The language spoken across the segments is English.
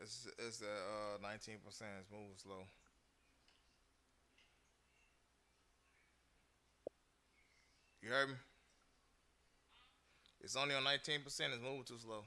It's 19%. It's moving slow. You heard me? It's only on 19%. It's moving too slow.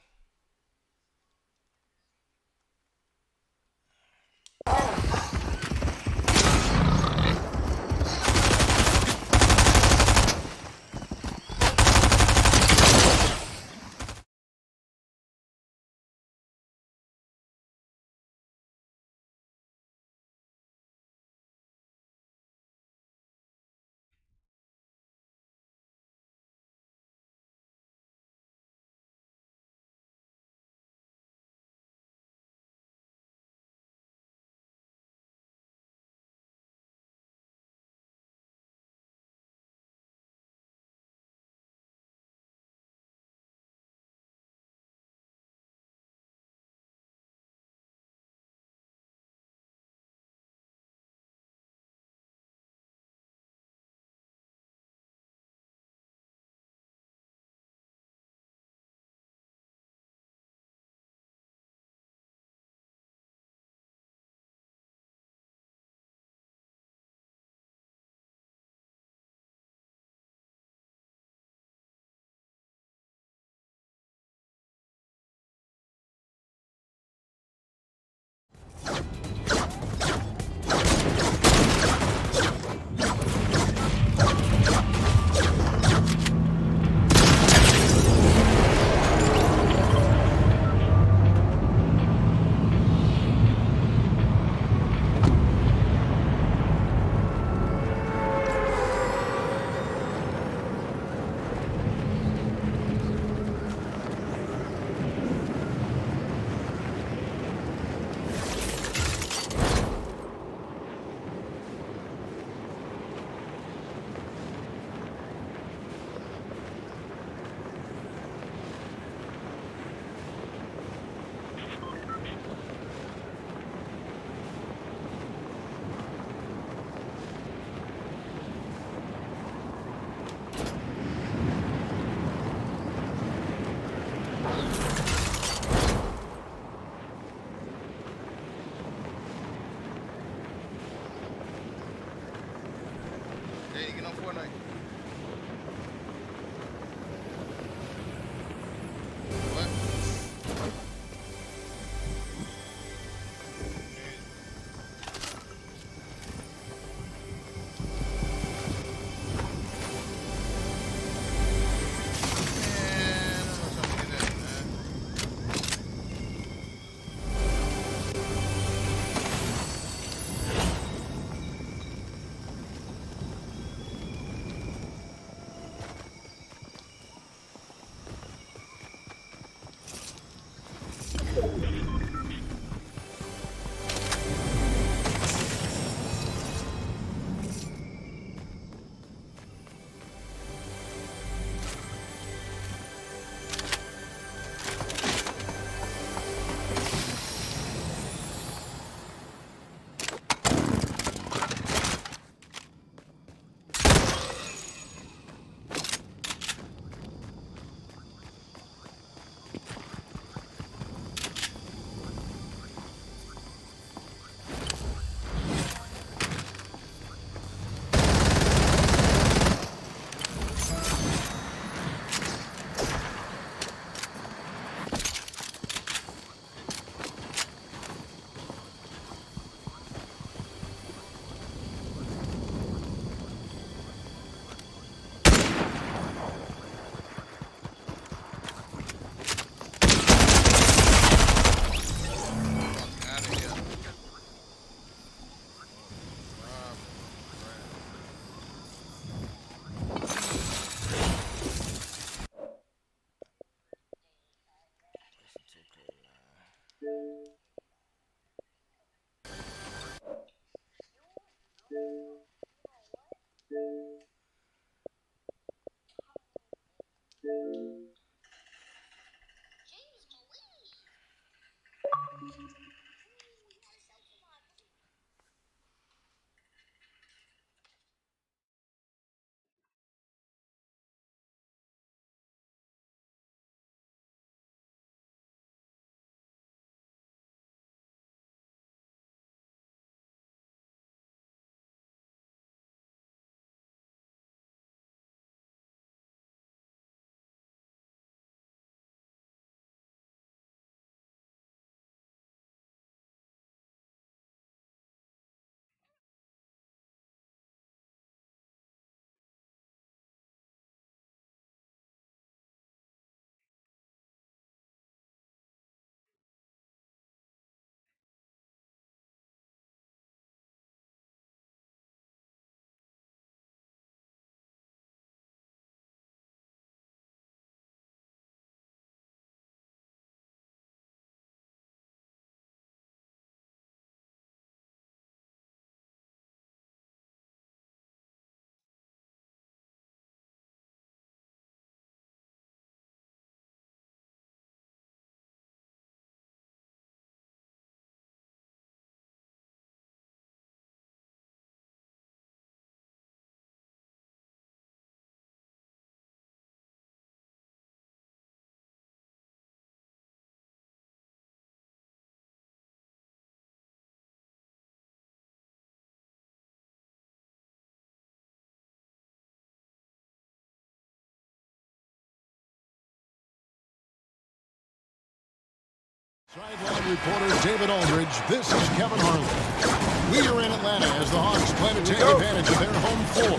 Sideline reporter David Aldridge. This is Kevin Harlan. We are in Atlanta as the Hawks plan to take advantage of their home floor.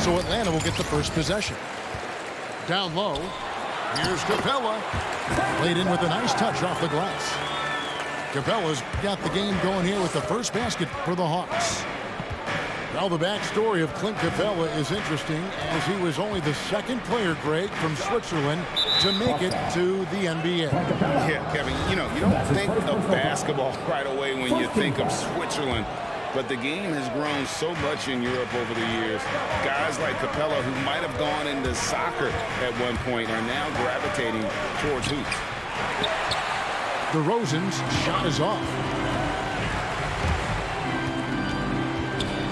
So Atlanta will get the first possession. Down low. Here's Capella. Played in with a nice touch off the glass. Capella's got the game going here with the first basket for the Hawks. Well, the backstory of Clint Capella is interesting, as he was only the second player, Greg, from Switzerland to make it to the NBA. Yeah, Kevin, you don't think of basketball right away when you think of Switzerland, but the game has grown so much in Europe over the years. Guys like Capella, who might have gone into soccer at one point, are now gravitating towards hoops. DeRozan's shot is off.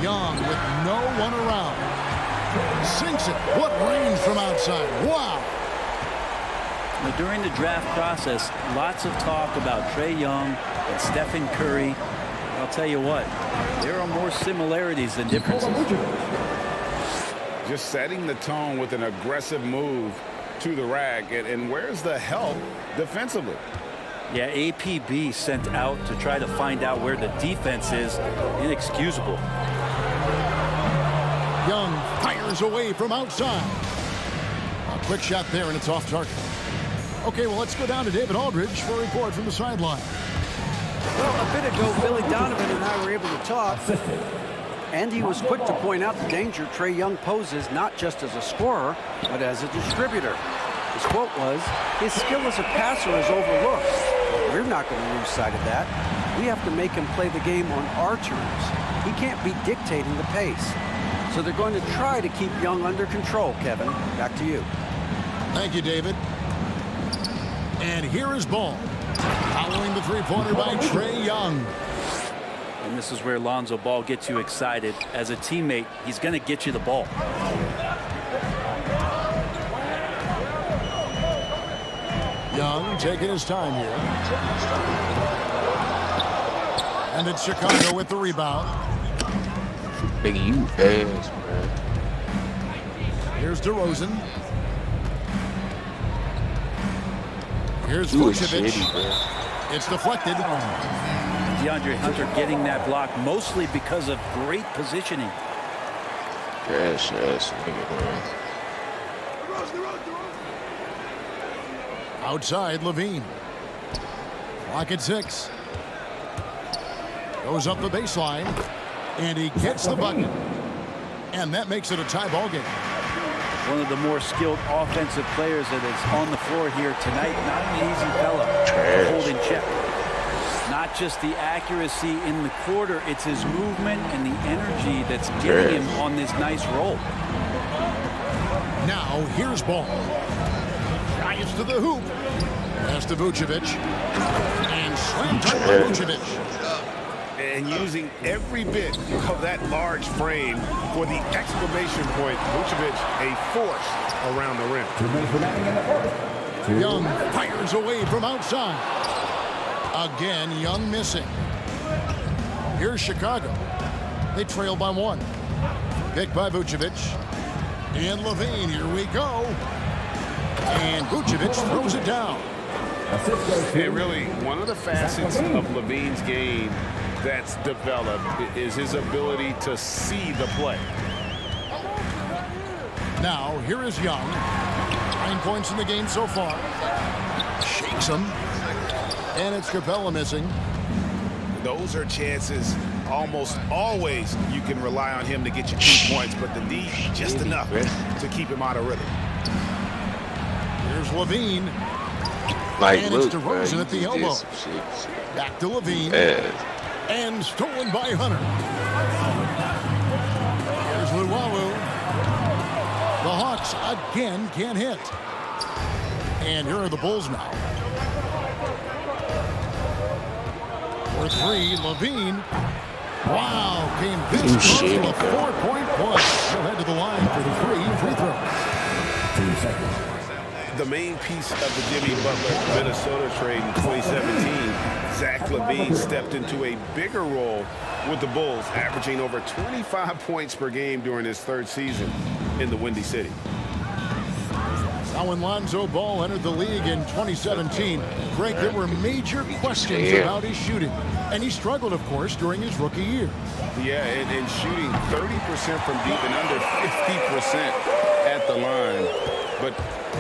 Young with no one around. Sinks it. What range from outside. Wow. Now, during the draft process, lots of talk about Trae Young and Stephen Curry. I'll tell you what, there are more similarities than differences. Just setting the tone with an aggressive move to the rack. And where's the help defensively? Yeah, APB sent out to try to find out where the defense is. Inexcusable. Young fires away from outside. A quick shot there, and it's off target. Okay, well, let's go down to David Aldridge for a report from the sideline. Well, a bit ago, Billy Donovan and I were able to talk, and he was quick to point out the danger Trae Young poses not just as a scorer, but as a distributor. His quote was, "His skill as a passer is overlooked. We're not going to lose sight of that. We have to make him play the game on our terms. He can't be dictating the pace." So they're going to try to keep Young under control, Kevin. Back to you. Thank you, David. And here is Ball. Following the three-pointer by Trae Young. And this is where Lonzo Ball gets you excited. As a teammate, he's going to get you the ball. Young taking his time here. And it's Chicago with the rebound. Nigga, you ass, man. Here's DeRozan. Here's You a Vucevic. shitty, man. It's deflected. DeAndre Hunter getting that block mostly because of great positioning. Trash ass nigga, man. Outside, Levine. Clock at 6. Goes up the baseline. And he gets the bucket. And that makes it a tie ball game. One of the more skilled offensive players that is on the floor here tonight. Not an easy fella to hold in check. Not just the accuracy in the quarter, it's his movement and the energy that's getting him on this nice roll. Now, here's Ball. Drives to the hoop. Pass to Vucevic. And slam dunk by Vucevic. And using every bit of that large frame for the exclamation point. Vucevic, a force around the rim. Young fires away from outside. Again, Young missing. Here's Chicago. They trail by 1. Picked by Vucevic. And Levine, here we go. And Vucevic throws it down. And really, one of the facets of Levine's game that's developed is his ability to see the play. Now, here is Young. 9 points in the game so far. Shakes him. And it's Capella missing. Those are chances almost always you can rely on him to get you 2 points, but the need just enough to keep him out of rhythm. Here's Levine. Like, And look, it's DeRozan bro, at the you did elbow. some shit. Back to Levine. Ass. And stolen by Hunter. Here's Luwawu. The Hawks again can't hit. And here are the Bulls now. For 3, Levine. Wow, came this close to a 4-point play. He'll head to the line for the 3 free throw. 2 seconds. The main piece of the Jimmy Butler Minnesota trade in 2017, Zach LaVine stepped into a bigger role with the Bulls, averaging over 25 points per game during his 3rd season in the Windy City. Now, when Lonzo Ball entered the league in 2017, Greg, there were major questions about his shooting. And he struggled, of course, during his rookie year. Yeah, and shooting 30% from deep and under 50% at the line. But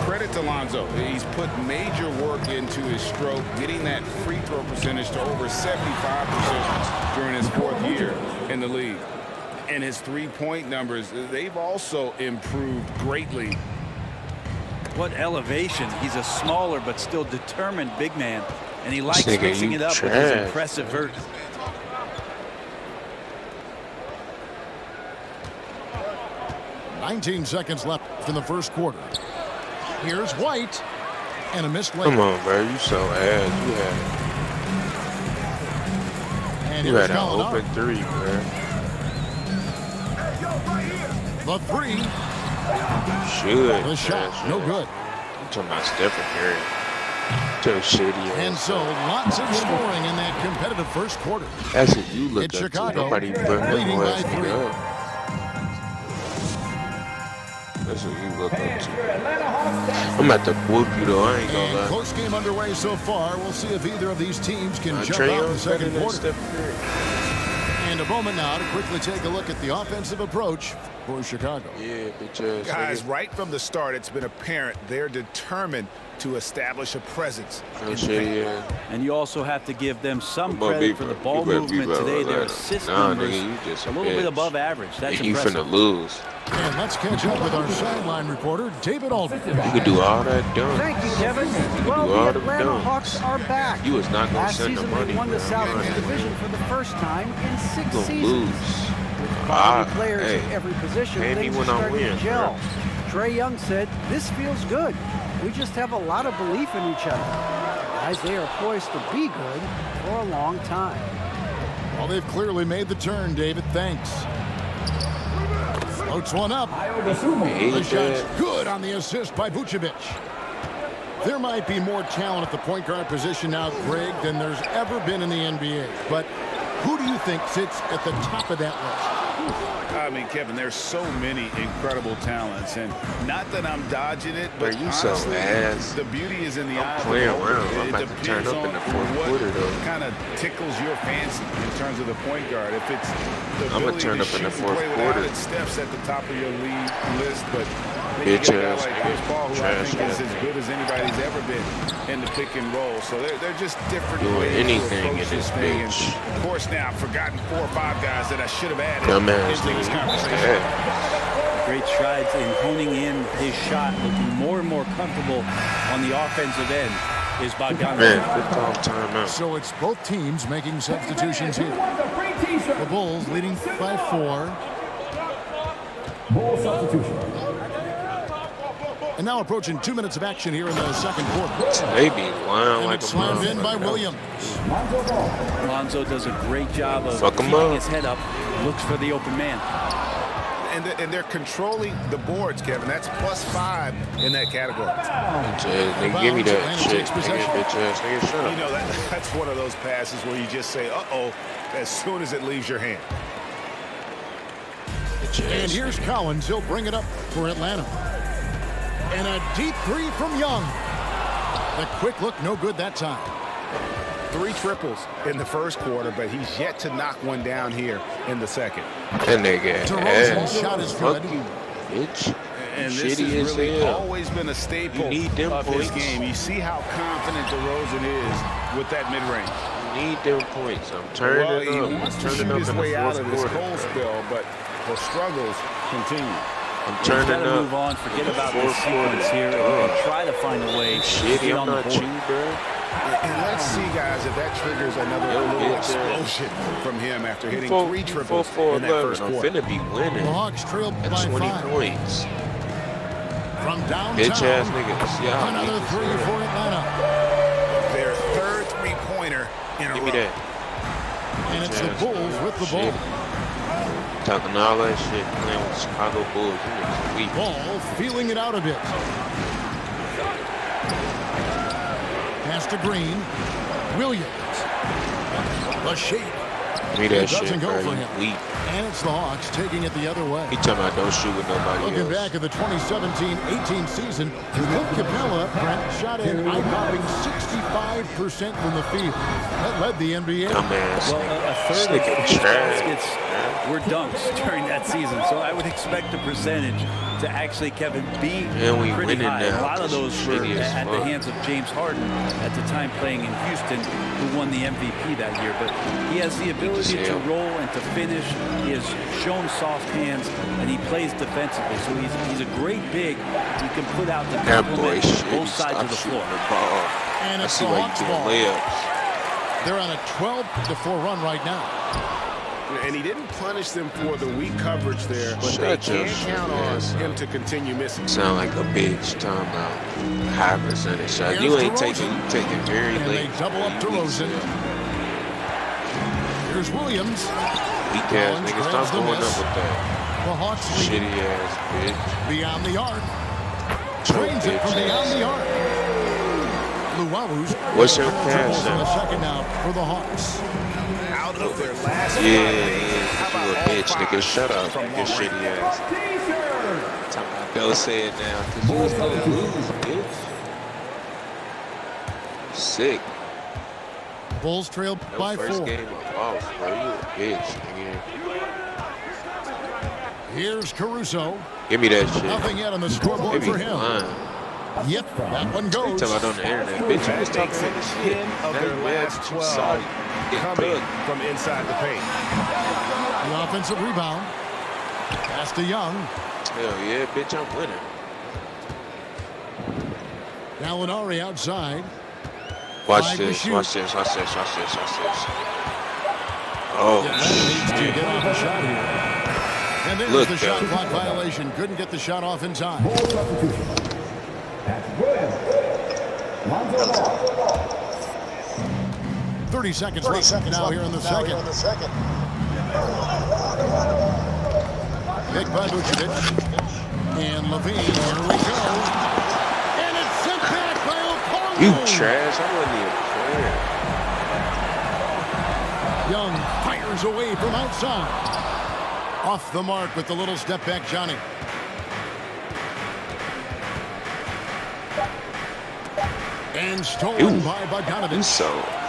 credit to Lonzo. He's put major work into his stroke, getting that free throw percentage to over 75% during his 4th year in the league. And his three-point numbers, they've also improved greatly. What elevation. He's a smaller but still determined big man. And he likes mixing it up with his impressive vert. "19 seconds left in the first quarter. Here's White. And a missed layup. Come on, bro. You so ass. You had an open three, bro. The three. Should. The shot, no good. I'm talking about Stephen Curry. So shitty. And so, lots of scoring in that competitive first quarter. That's what you look It's up Chicago, to. Nobody but leading by 3. That's what you look up to. I'm at the whoop you though. I ain't gonna lie. Close game underway so far. We'll see if either of these teams can jump out in the second quarter. And a moment now to quickly take a look at the offensive approach for Chicago. Yeah, bitch ass. Guys, right from the start, it's been apparent they're determined to establish a presence. And you also have to give them some credit for the ball movement today. Their assist numbers a little bit above average. That's impressive. You finna lose. And let's catch up with our sideline reporter, David Aldridge. You could do all that dunk. Thank you, Kevin. Well, the Atlanta Hawks are back. You was not going to send the money. Last season, they won the Southeast Division for the first time in 6 seasons. Lose. With quality players at every position, things are starting to gel. Trae Young said, "This feels good. We just have a lot of belief in each other." Guys, they are poised to be good for a long time. Well, they've clearly made the turn, David. Thanks. Floats one up. The shot's good on the assist by Vucevic. There might be more talent at the point guard position now, Greg, than there's ever been in the NBA. But who do you think sits at the top of that list? I mean, Kevin, there's so many incredible talents, and not that I'm dodging it, but you honestly, so ass. The beauty is in the eye. Playing around. I'm about to turn up in the fourth quarter, though. Kind of tickles your fancy in terms of the point guard. If it's the I'm gonna turn to up in the shoot and fourth play quarter. It steps at the top of your league list, but then Bitch you get a guy ass like Chris Paul, who I trash think is ass. as good as anybody's ever been in the pick and roll. So they're just different Doing ways anything to in approach this thing. bitch. And of course, now I've forgotten 4 or 5 guys that I should have added Dumbass into this nigga. conversation. Great strides in honing in his shot, looking more and more comfortable on the offensive end is Bogdanovich. Man, good call timeout. So it's both teams making substitutions here. The Bulls leading by 4. Ball substitution. And now approaching 2 minutes of action here in the second quarter. They be lying And like it's a slammed in by motherfucker. Williams. Lonzo does a great job of Fuck 'em keeping up. his head up, looks for the open man. And they're controlling the boards, Kevin. That's +5 in that category. Bitch ass nigga, give me that shit. Nigga, bitch ass nigga, shut You up. know, that's one of those passes where you just say, uh-oh, as soon as it leaves your hand. Bitch And ass. here's Collins. He'll bring it up for Atlanta. And a deep 3 from Young. The quick look, no good that time. 3 triples in the first quarter, but he's yet to knock one down here in the second. That nigga DeRozan's ass. shot is Fuck good. you, bitch. And this Shitty has as really hell. always been a staple You need them of his points. game. You see how confident DeRozan is with that mid-range. You need them points. I'm turning Well, he up. wants to I'm shoot turning up his in the way out fourth of this quarter. cold spell, but the struggles continue. I'm He's got turning to up. move on, forget about this Fourth sequence quarter. here, and try to find a way to Shitty, get I'm on the not board. you, bro. And let's see, guys, if that triggers another little explosion from him after hitting 3 triples in that first I'm quarter. finna be winning The Hawks trailed at by 20 5. points. From downtown. Bitch ass niggas. See how Another 3 for Atlanta. Their 3rd three-pointer in a Give row. me that. And it's the Bitch ass Bulls with the shit. ball. Talking all that shit, playing with Chicago Bulls. You niggas weak. Ball feeling it out a bit. Pass to Green. Williams. The shake. Me It that doesn't shit, go bro. for You him. weak. And it's the Hawks taking it the other way. He talking about don't shoot with nobody Looking else. back at the 2017-18 season, Clint Capella, Brent, shot an eye-popping 65% from the field. That led the NBA. Dumbass. Well, a third of Nigga his trash. baskets were dunks during that season, so I would expect the percentage to actually, Kevin, be And we pretty winning high. now, A lot of 'cause those were shitty as at the fuck. hands of James Harden at the time playing in Houston, who won the MVP that year. But he has the ability to roll and to finish. He has shown soft hands, and he plays defensively. So he's a great big. He can put out the That boy complement shit. both sides of the floor. The ball. And I it's see the why Hawks you ball. doing layups. They're on a 12-4 run right now. And he didn't punish them for the weak coverage there, but they Shut your can't shit count on ass him up. to continue missing. Sound like a bitch talking about high percentage shot. Here's You ain't DeRozan. taking, you taking very And late. they double up You weak DeRozan. as hell. Here's Williams. Weak ass Collins nigga, grabs stop the going up miss. with that The Hawks lead shitty ass bitch. beyond the arc. Choke Drains it from bitch beyond ass. the arc. Luwalu's What's your dribbles pass on the now? second out for the Hawks. Out of their last Yeah, 5 games, yeah, how you a about all bitch, nigga. 5 Shut up, from your long shitty range? ass. Talking about go say it now, cause you was gonna lose, bitch. Sick. Bulls trail That by first 4. game of loss, bro. You a bitch, nigga. Here's Caruso. Give me that shit. Nothing yet on the scoreboard Maybe for him. fine. Yep, that one You goes. talking about on the internet, bitch. You was That talking makes about it the shit. 10 of Now their you mad last that you 12 saw it. Get coming cooked. from inside the paint. The offensive rebound. Pass to Young. Hell yeah, bitch, I'm winning. Gallinari outside. Watch Five to this, shoot. watch this, watch this, watch this, watch this. Oh, Needs to shit. get off a shot here. And there's Look, the shot though. clock violation. Couldn't get the shot off in time. Ball substitution. That's Williams. Lonzo Ball. 30 seconds left now here in the second. Nick by Vucevic. And Levine. Here we go. And it's sent back by Okongwu. You trash. I wasn't even playing. Young fires away from outside. Off the mark with the little step back, Johnny. And stolen Ew. by You Bogdanovich. so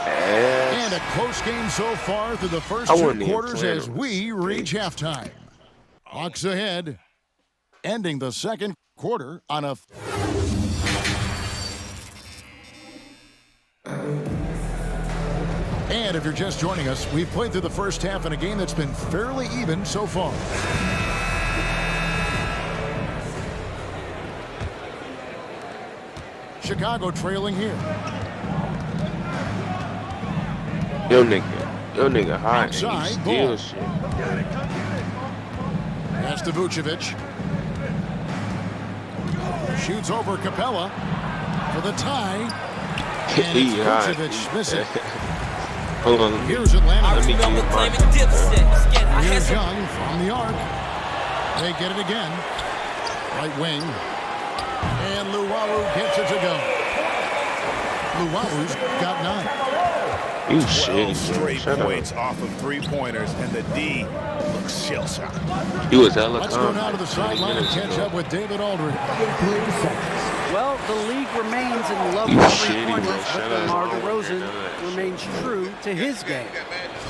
And ass. a close game so far through the first I 2 wasn't even quarters playing as on we this reach thing. halftime. Hawks ahead, ending the second quarter on a... And if you're just joining us, we've played through the first half in a game that's been fairly even so far. Chicago trailing here. Yo nigga hot and Outside, he ball. steal shit. Pass to Vucevic. Shoots over Capella for the tie. And He it's hot. Vucevic missing. Hold on, let me Here's Atlanta. get my Here's Young from the arc. They get it again. Right wing. And Luwawu gets it to go. Luwawu's got 9. You 12 shitty. straight Shut points up. off of 3-pointers, and the D looks shell-shocked. He was hella Let's go calm down to the 20 sideline and minutes catch ago. up with David Aldridge. 3 seconds. Well, the league remains in love You with shitty, three-pointers, bro. but Shut up. DeMar I don't wanna hear DeRozan none of that shit. remains true to his game.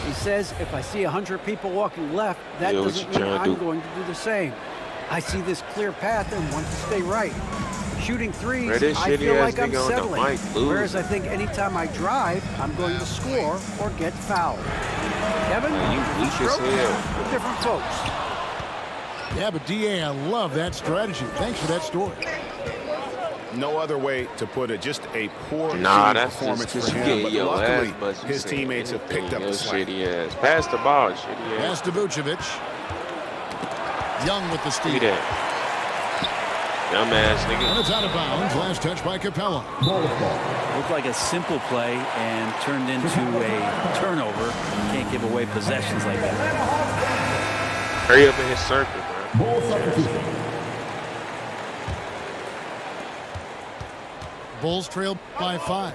He says, if I see 100 people walking left, that Yeah, what doesn't you mean trying to I'm do? going to do the same. I see this clear path and want to stay right. Shooting threes, Bro, this I feel shitty-ass like I'm nigga on the settling. mic losing. Whereas I think anytime I drive, I'm going to score or get fouled. Kevin, Man, you weak as stroke hell. for different folks. Yeah, but DA, I love that strategy. Thanks for that story. No other way to put it. Just a poor Nah, shooting that's performance just for because him. you But get your luckily, ass busted. his teammates have picked up the slack. Shitty ass. Pass the ball, shitty Pass ass. to Vucevic. Young with the Look steal. at that. Dumbass And nigga. it's out of bounds. Last touch by Capella. Ball ball. Looked like a simple play and turned into a turnover. Can't give away possessions like that. Hurry up in his circle, bro. Ball substitution. Bulls trail by 5.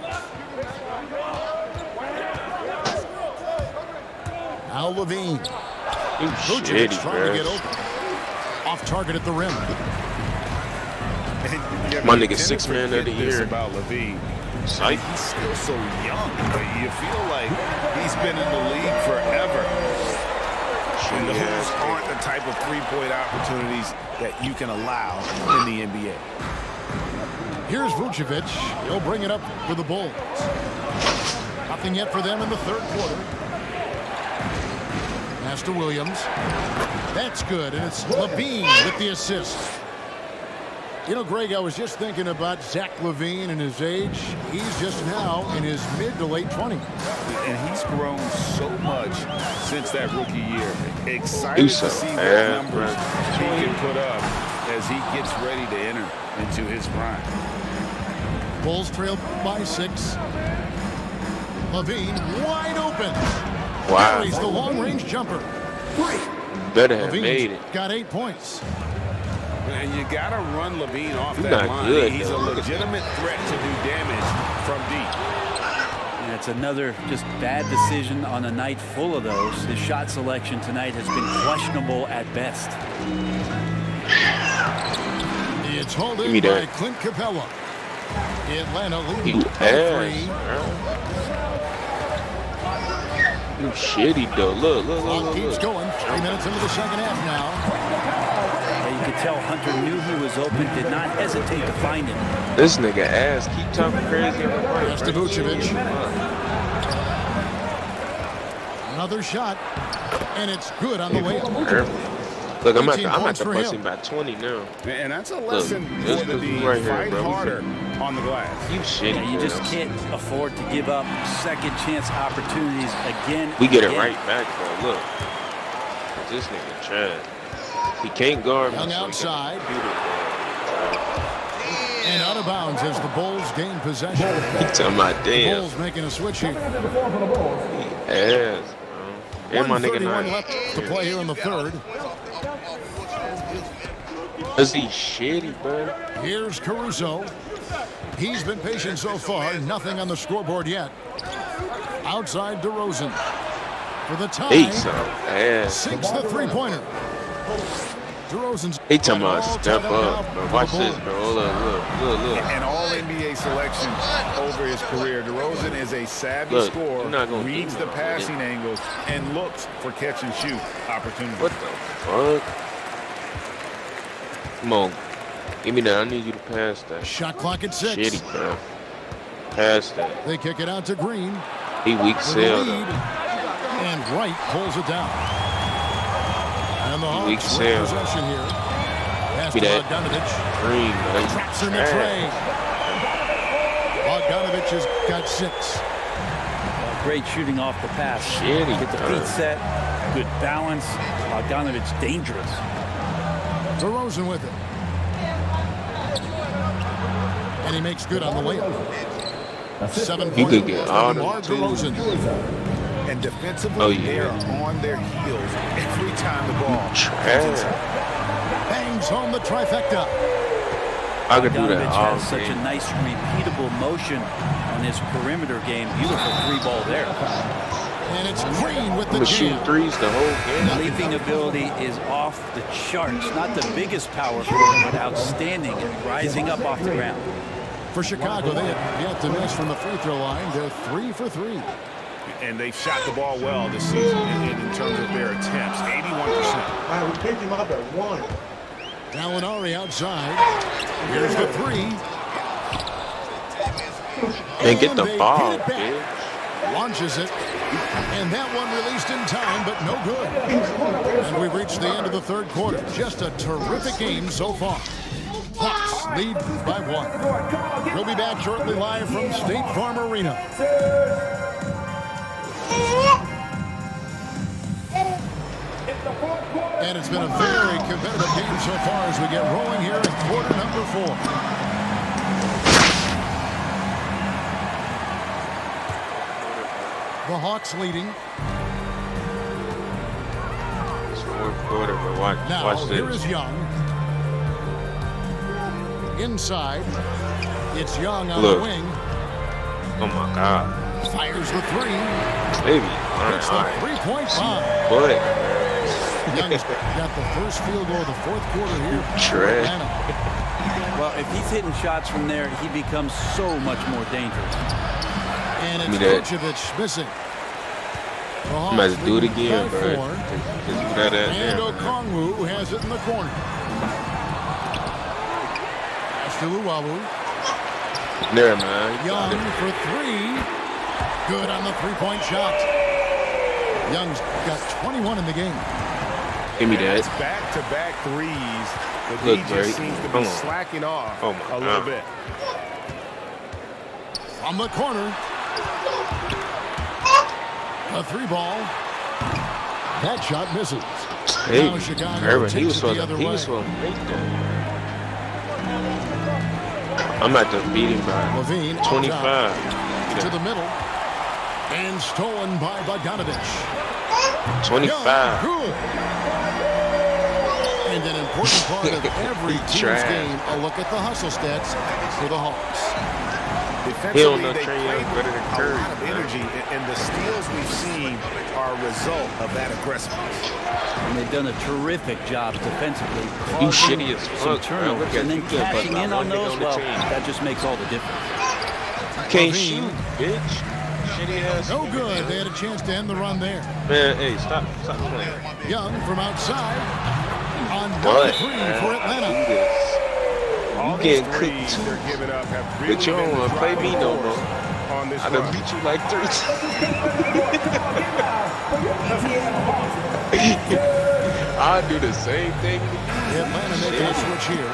Al Levine. You Vucevic shitty, trying to get bro. open. Off target at the rim. My nigga 6 man of the year. About Levine. Psych. He's still so young, but you feel like he's been in the league forever. And those aren't the type of three-point opportunities that you can allow in the NBA. Here's Vucevic. He'll bring it up for the Bulls. Nothing yet for them in the third quarter. Master Williams. That's good, and it's Levine with the assist. You know, Greg, I was just thinking about Zach LaVine and his age. He's just now in his mid to late 20s. And he's grown so much since that rookie year. Excited to see what numbers he can put up as he gets ready to enter into his prime. Bulls trail by 6. LaVine wide open. Wow. Carries the long-range jumper. Better have Levine's made it. got 8 points. And you got to run Levine off He's that not line. good, He's though. a legitimate threat to do damage from deep. And it's another just bad decision on a night full of those. His shot selection tonight has been questionable at best. It's hauled Give in me by that. Clint Capella. Atlanta leading You by ass, 3. bro. You shitty, though. Look, look, Clock look, keeps look. going. 3 minutes into the second half now. You could tell Hunter knew he was open, did not hesitate to find him. This nigga ass keep talking crazy on the mic, Pass to bro. Vucevic. Another shot, and it's good on the way up. Look, I'm 18 at points the for bust him. him by 20 now. And that's a lesson just for the 'cause we D. right here, Fight bro. We harder on the glass. You shitty. Yeah, you just bro. can't afford to give up second chance opportunities again. We get it and again. right back, though. Look. This nigga trash. He can't guard me. Young so he outside. got beautiful. And out of bounds as the Bulls gain possession. He talking about The damn. Bulls making a switch here. Ass, bro. And my nigga 1:31 not. left to play here in the third. Cause he shitty, bro. Here's Caruso. He's been patient so far. Nothing on the scoreboard yet. Outside DeRozan. For the tie. He some ass. Sinks the three-pointer. DeRozan's He talking got it about all step tied up, now bro. for Watch the this, Bulls. bro. Hold up, look. An all-NBA selection over his career. DeRozan is a savvy Look, scorer, you're not gonna reads do the nothing. passing angles, and looks for catch-and-shoot opportunities. What the fuck? Come on. Give me that. I need you to pass that. Shot clock at 6. Shitty, bro. Pass that. They kick it out to Green. He weak With the sale, lead. though. And Wright pulls it down. And the Weak Hawks sale. with possession here. Pass to Be that. Bogdanovich. Green, man. Traps in the Trash. tray. Bogdanovich has got 6. Great shooting off the pass. Shitty, Get the bro. feet set, good balance. Bogdanovich dangerous. DeRozan with it. And he makes good on the layup. 7 He points could get all them DeMar too. DeRozan. And defensively, Oh, yeah. they are on their heels every time the ball comes Trash. inside. Bangs home the trifecta. I could do that Bogdanovich all has such a game. nice repeatable motion on his perimeter game. Beautiful three ball there. And it's Green with I'm the gonna shoot jam. threes the whole game. Leaping ability is off the charts. Not the biggest power forward, but outstanding and rising up off the ground. For Chicago, they have yet to miss from the free throw line. They're 3 for 3. And they've shot the ball well this season in terms of their attempts, 81%. Wow, we picked him up at 1. Gallinari outside. Here's the 3. And get the they ball, get it back. bitch. Launches it. And that one released in time, but no good. And we've reached the end of the third quarter. Just a terrific game so far. Hawks lead by 1. We'll be back shortly live from State Farm Arena. And it's been a very competitive game so far as we get rolling here in quarter number 4. The Hawks leading. It's fourth quarter, but watch Now, here this. is Young. Inside. It's Young on Look. the wing. Oh my God. Fires the three. Baby. Hits the three-point bomb. Boy. Young's got the first field goal of the fourth quarter here. Trash. Well, if he's hitting shots from there, he becomes so much more dangerous. And it's Vucevic missing. I might have to do it again, bro. And Okongwu has it in the corner. Pass to Luwawu. There, man. Young for three. Good on the three-point shot. Young's got 21 in the game. Give me that. It's back-to-back threes. But Look, he Bray. just seems to be slacking off a little bit. From the corner. A three ball. That shot misses. Hey, Now Chicago Urban, takes he was it supposed the other to way. make that. I'm at the beating by Levine 25. to the middle. And stolen by Bogdanovich. 25. Good. And an important part of every team's game, a look at the hustle stats for the Hawks. He don't know Defensively, they Trae play Young better than with Curry. a lot of energy, and the steals we've seen are a result of that aggressiveness. And they've done a terrific job defensively. You causing shitty as some fuck, turnovers, bro. Look at and then you, but cashing in not on one nigga those, on the well, team. that just makes all the difference. Can't shoot, bitch. Shitty ass. No good. They had a chance to end the run there. Man, hey, stop playing. Young from outside on What? 1-3 for Atlanta. All You these getting threes cooked. they're giving up have really But you don't been want to play me no more. on this I done run. beat you like 3 times. I'll do the same thing. Atlanta making a switch here.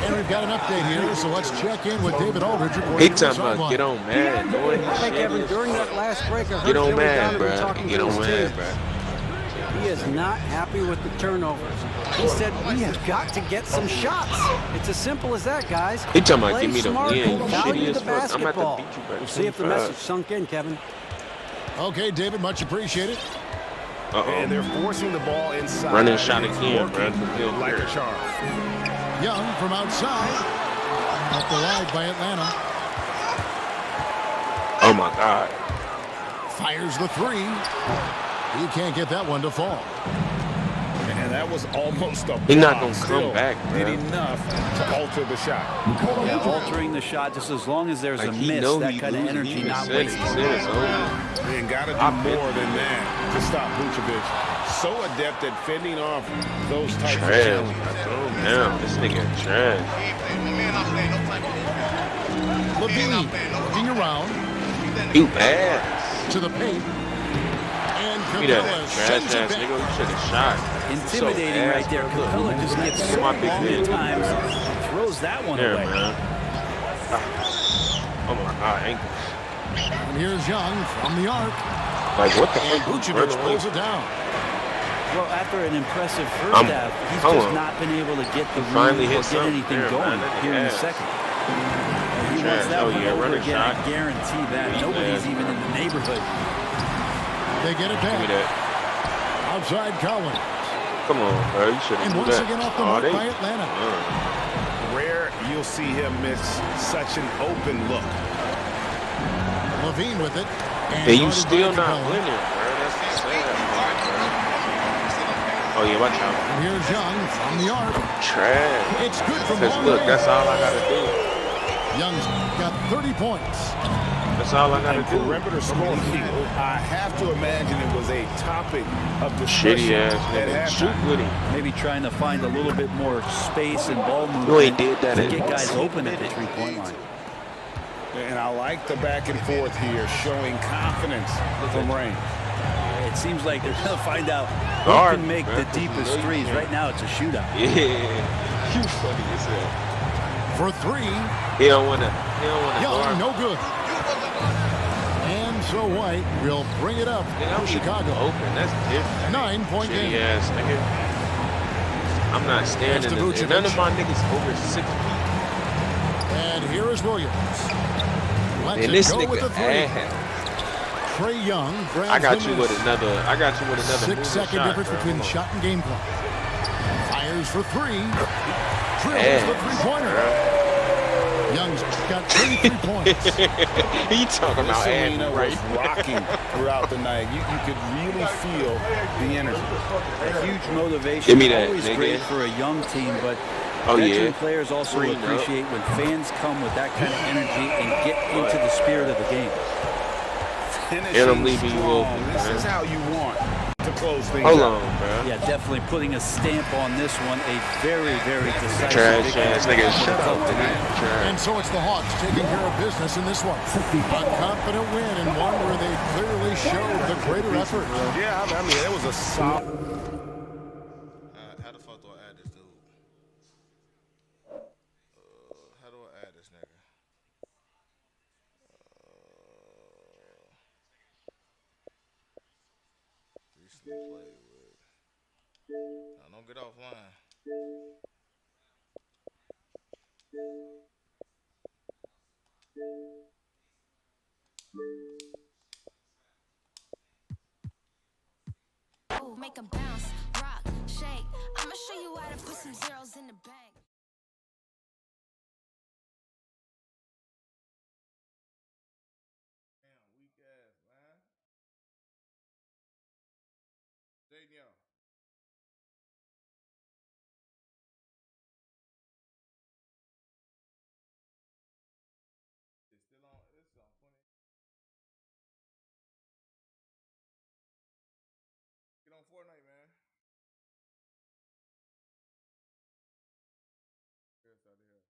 And we've got an update here, so let's check in with David Aldridge. He reporting from the talking about sideline. get on mad. Doing I think, Evan, shit. during that last break, I heard Get on Billy mad, Donovan bro. talking Get to on his mad, team. bro. He is not happy with the turnovers. He said, we have got to get some shots. It's as simple as that, guys. He talking about Play give me the smart win. and You value shitty as the fuck. I'm about to basketball. beat you by We'll see if the 25. message sunk in, Kevin. Okay, David, much appreciated. And they're forcing the ball inside. Running shot and it's again, working bro. like a charm. Young from outside. Up the wide by Atlanta. Oh my God. Fires the three. He can't get that one to fall. And that was almost a He not block. gonna come Still back, did bro. enough to alter the shot. Yeah, altering the shot just as long as there's Like a he miss, know that he kind of losing. energy He even not said it. wasted. He said it's over. And got to do I've been more than that to stop Vucevic. So adept at fending off those types of Trash. challenges. I throw him down. This nigga trash. Levine looking around You ass. to the paint. And Give me that Capella trash sends it ass back. nigga. You should have shot. Intimidating right there. Capella just gets Look at so my big long man. at times, and throws that one There, away. man. Oh my God, ankles. And here's Young from the arc. Like what the And fuck? Vucevic pulls it down. Well, after an impressive first half, he's hold just on. not been able to get the finally room or hit get something anything there, going man. here in the Ass. second. He Trash. wants that Oh, one yeah, over running again. shot. I guarantee that. Nobody's even in the neighborhood. They get it Give me back. that. Outside Collins. Come on, bro. You should have And do once that. again off the Oh, mark they- by Atlanta. Rare you'll see him miss such an open look. Levine with it. And you guarded still by not Capella. winning, bro. That's the sad part, bro. Oh, yeah, watch out. And here's Young from the arc. Trash. It's good from Because long look, range. that's all I got to do. Young's got 30 points. That's all I got to And do. perimeter scoring, I have to imagine it was a topic of Shitty discussion ass at nigga. Shoot halftime. with him. Maybe trying to find a little bit more space and ball movement You ain't did that to at get all. guys open at the three-point line. And I like the back and forth here, showing confidence from Rain. It seems like they're going to find out who Guard, can make man, the 'cause you deepest know you threes. can. Right now, it's a shootout. Yeah. You funny as hell. For three. He don't want to Young, guard. no good. And so White will bring it up Nigga, to I'm Chicago. open. That's different. 9-point Shitty game. ass nigga. I'm not standing. Pass to And none of Vucevic. my niggas over 6 feet. And here is Williams. Let's And this it go with the nigga three. ass. Trey Young grabs I got the you miss. with another. 6-second shot, difference bro. between the Come shot and game clock. Fires for three. on. Drills the three-pointer. Young's got 33 points. He talking This about arena Andy, right? was rocking throughout the night. You could really feel the energy. A huge motivation. Give me that, Always nigga. great for a young team, but Oh, veteran yeah. players also Green up. appreciate when fans come with that kind of energy and get into the spirit of the game. Finishing And I'm leaving you strong. open, This man. is how you want to close things Hold out. on, bro. Yeah, definitely putting a stamp on this one. A very, very decisive Trash victory. ass nigga. Shut up, man. And so it's the Hawks taking care of business in this one. A confident win and one where they clearly showed the greater effort. Yeah, I mean, it was a solid. How the fuck do I add this dude? How do I add this nigga? Recently played with. Now don't get offline. Ooh, make 'em bounce, rock, shake. I'ma show you how to put some zeros in the bank. Damn, weak ass, man. Daniel. It's still on. It's on 20. Get on Fortnite, man. Here's out here.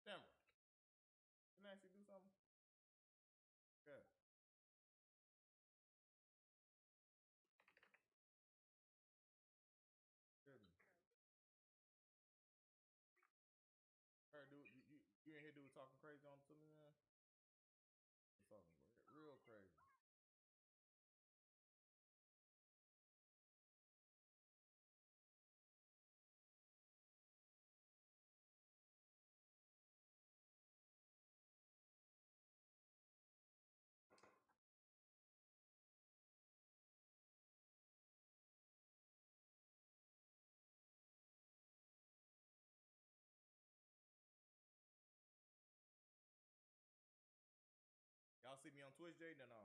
Damn. Can I actually do something? Yeah. Good. Her dude, you ain't hear dude talking crazy on to me, man. Twitch, Jaden, or no?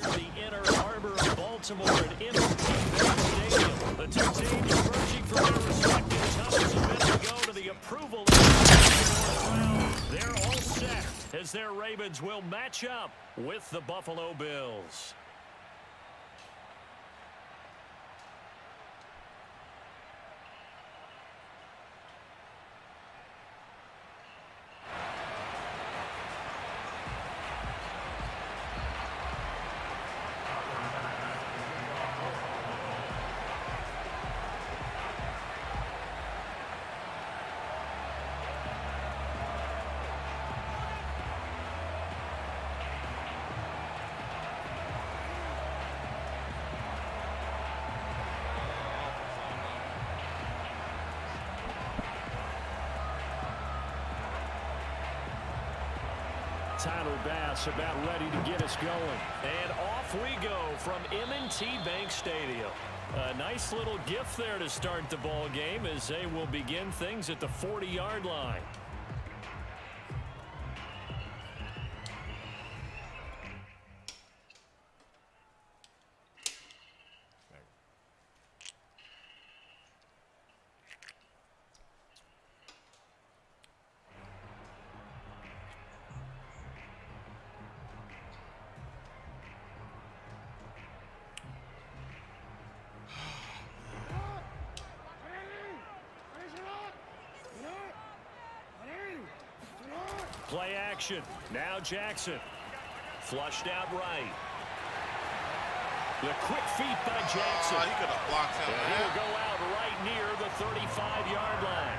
The Inner Harbor of Baltimore at M&T Bank Stadium. The two teams emerging from their respective tunnels a minute ago to the approval of the crowd. They're all set as their Ravens will match up with the Buffalo Bills. Tyler Bass about ready to get us going. And off we go from M&T Bank Stadium. A nice little gift there to start the ball game as they will begin things at the 40-yard line. Play action. Now Jackson. Flushed out right. The quick feet by Jackson. He could have blocked him. And he will go out right near the 35-yard line.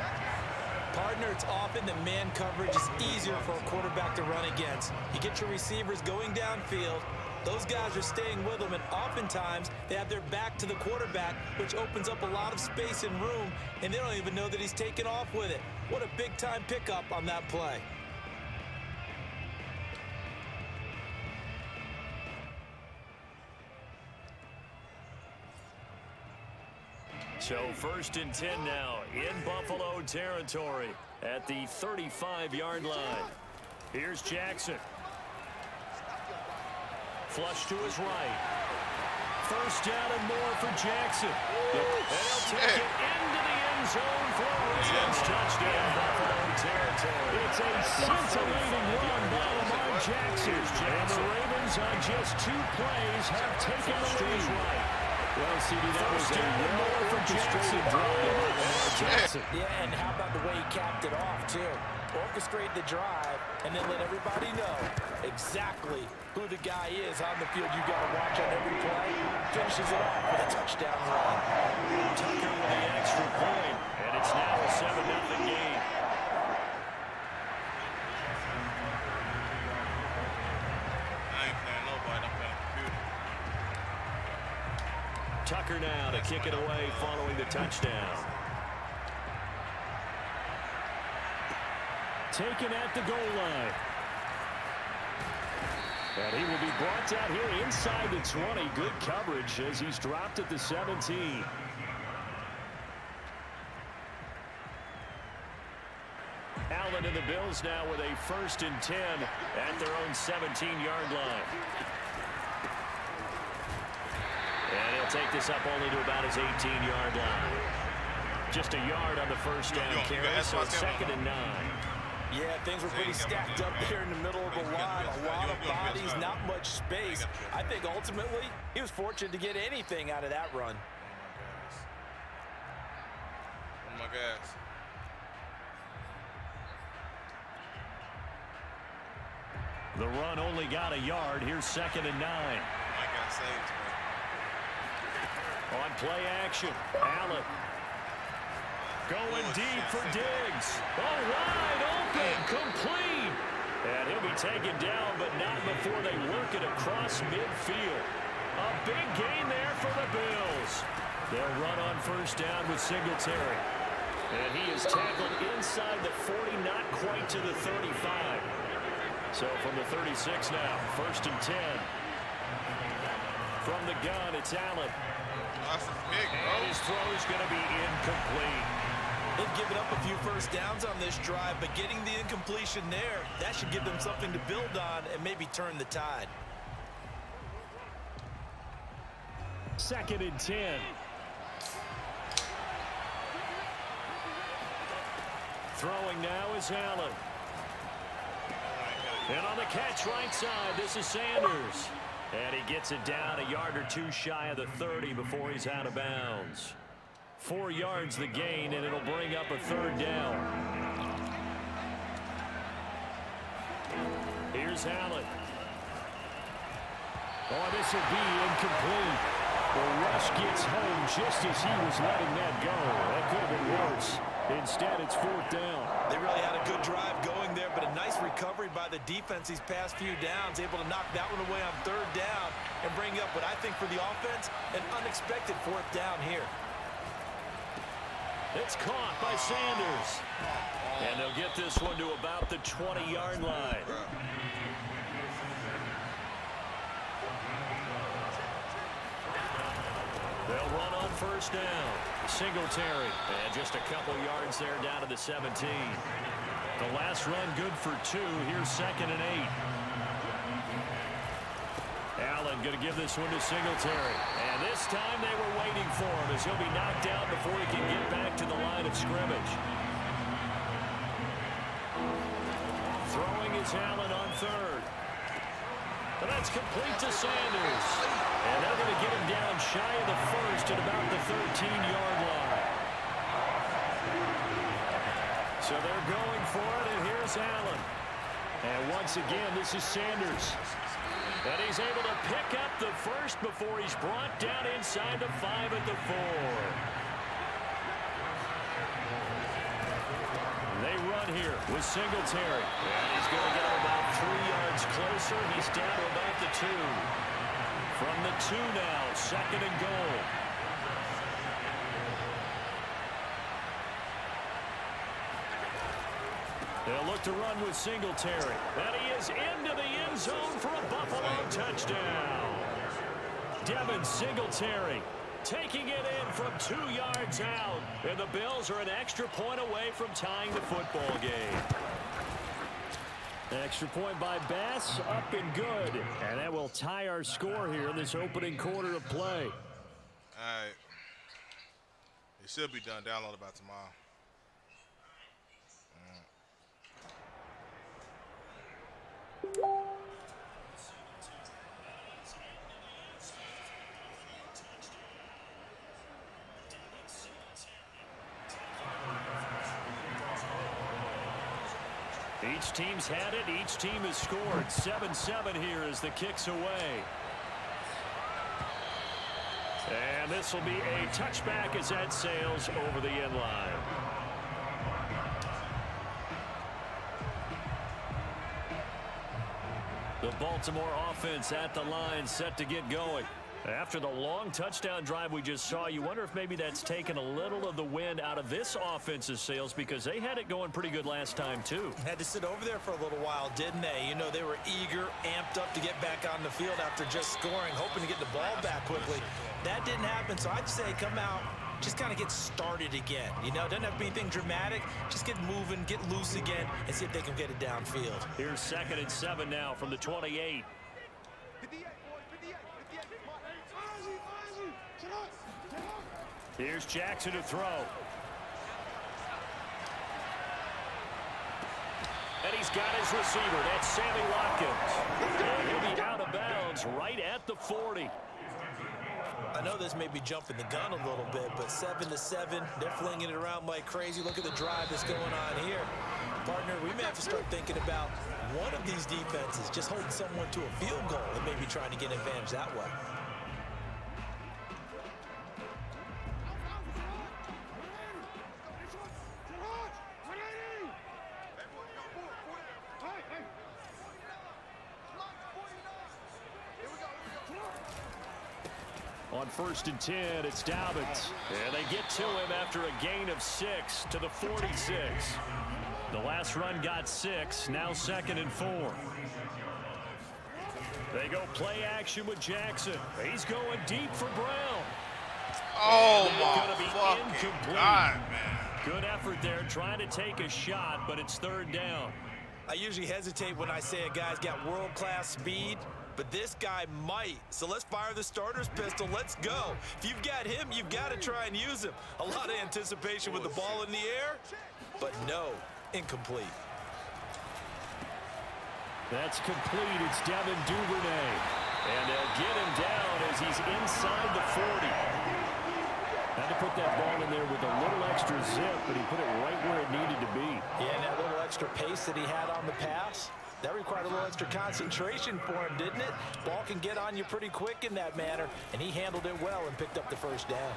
Partner, it's often that man coverage is easier for a quarterback to run against. You get your receivers going downfield. Those guys are staying with them, and oftentimes they have their back to the quarterback, which opens up a lot of space and room, and they don't even know that he's taken off with it. What a big-time pickup on that play. So 1st and 10 now in Buffalo territory at the 35-yard line. Here's Jackson. Flush to his right. First down and more for Jackson. And he'll take it into the end zone for a Ravens touchdown. Buffalo territory. It's a scintillating run by Lamar Jackson. And the Ravens on just 2 plays have taken the lead. Well, CD, that was a well-orchestrated drive. Yeah, and how about the way he capped it off, too? Orchestrate the drive, and then let everybody know exactly who the guy is on the field. You got to watch on every play. Finishes it off with a touchdown run. Tucker with the extra point, and it's now a 7-0 game. Tucker now to kick it away following the touchdown. Taken at the goal line. And he will be brought down here inside the 20. Good coverage as he's dropped at the 17. Allen and the Bills now with a 1st and 10 at their own 17-yard line. And he'll take this up only to about his 18-yard line. Just a yard on the first down carry, so it's 2nd and 9. Yeah, things were pretty stacked up there in the middle of the line. A lot of bodies, not much space. I think ultimately he was fortunate to get anything out of that run. Oh my gosh. The run only got a yard. Here's 2nd and 9. I got saved, man. On play action, Allen. Going deep for Diggs. Oh, wide open, complete. And he'll be taken down, but not before they work it across midfield. A big gain there for the Bills. They'll run on first down with Singletary. And he is tackled inside the 40, not quite to the 35. So from the 36 now, 1st and 10. From the gun, it's Allen. That's a pick, bro. And his throw is going to be incomplete. They've given up a few first downs on this drive, but getting the incompletion there, that should give them something to build on and maybe turn the tide. 2nd and 10. Throwing now is Allen. And on the catch right side, this is Sanders. And he gets it down a yard or two shy of the 30 before he's out of bounds. 4 yards the gain, and it'll bring up a 3rd down. Here's Allen. Oh, this will be incomplete. The rush gets home just as he was letting that go. That could have been worse. Instead, it's 4th down. They really had a good drive going there, but a nice recovery by the defense these past few downs, able to knock that one away on 3rd down and bring up what I think for the offense, an unexpected 4th down here. It's caught by Sanders. And they'll get this one to about the 20-yard line. They'll run on first down. Singletary. And just a couple yards there down to the 17. The last run good for 2. Here's 2nd and 8. Allen going to give this one to Singletary. And this time they were waiting for him as he'll be knocked down before he can get back to the line of scrimmage. Throwing is Allen on 3rd. And that's complete to Sanders. And they're going to get him down shy of the 1st at about the 13-yard line. So they're going for it, and here's Allen. And once again, this is Sanders. And he's able to pick up the 1st before he's brought down inside the 5 at the 4. They run here with Singletary. And he's going to get him about 3 yards closer. He's down to about the 2. From the 2 now, 2nd and goal. They'll look to run with Singletary. And he is into the end zone for a Buffalo touchdown. Devin Singletary taking it in from 2 yards out. And the Bills are an extra point away from tying the football game. Extra point by Bass, up and good. And that will tie our score here in this opening quarter of play. All right. It should be done. Download by tomorrow. Each team's had it. Each team has scored. 7-7 here as the kick's away. And this will be a touchback as that sails over the end line. The Baltimore offense at the line, set to get going. After the long touchdown drive we just saw, you wonder if maybe that's taken a little of the wind out of this offense's sails, because they had it going pretty good last time too. Had to sit over there for a little while, didn't they? You know, they were eager, amped up to get back on the field after just scoring, hoping to get the ball back quickly. That didn't happen, so I'd say come out, just kind of get started again. You know, doesn't have to be anything dramatic. Just get moving, get loose again, and see if they can get it downfield. Here's 2nd and 7 now from the 28. Here's Jackson to throw. And he's got his receiver. That's Sammy Watkins. And he'll be out of bounds right at the 40. I know this may be jumping the gun a little bit, but 7-7, they're flinging it around like crazy. Look at the drive that's going on here. Partner, we may have to start thinking about one of these defenses just holding someone to a field goal and maybe trying to get an advantage that way. On 1st and 10, it's Dobbins. And they get to him after a gain of 6 to the 46. The last run got 6, now 2nd and 4. They go play action with Jackson. He's going deep for Brown. Oh, my fucking God, man. Good effort there, trying to take a shot, but it's 3rd down. I usually hesitate when I say a guy's got world-class speed, but this guy might. So let's fire the starter's pistol. Let's go. If you've got him, you've got to try and use him. A lot of anticipation with the ball in the air, but no, incomplete. That's complete. It's Devin Duvernay. And they'll get him down as he's inside the 40. Had to put that ball in there with a little extra zip, but he put it right where it needed to be. Yeah, and that little extra pace that he had on the pass, that required a little extra concentration for him, didn't it? Ball can get on you pretty quick in that manner, and he handled it well and picked up the 1st down.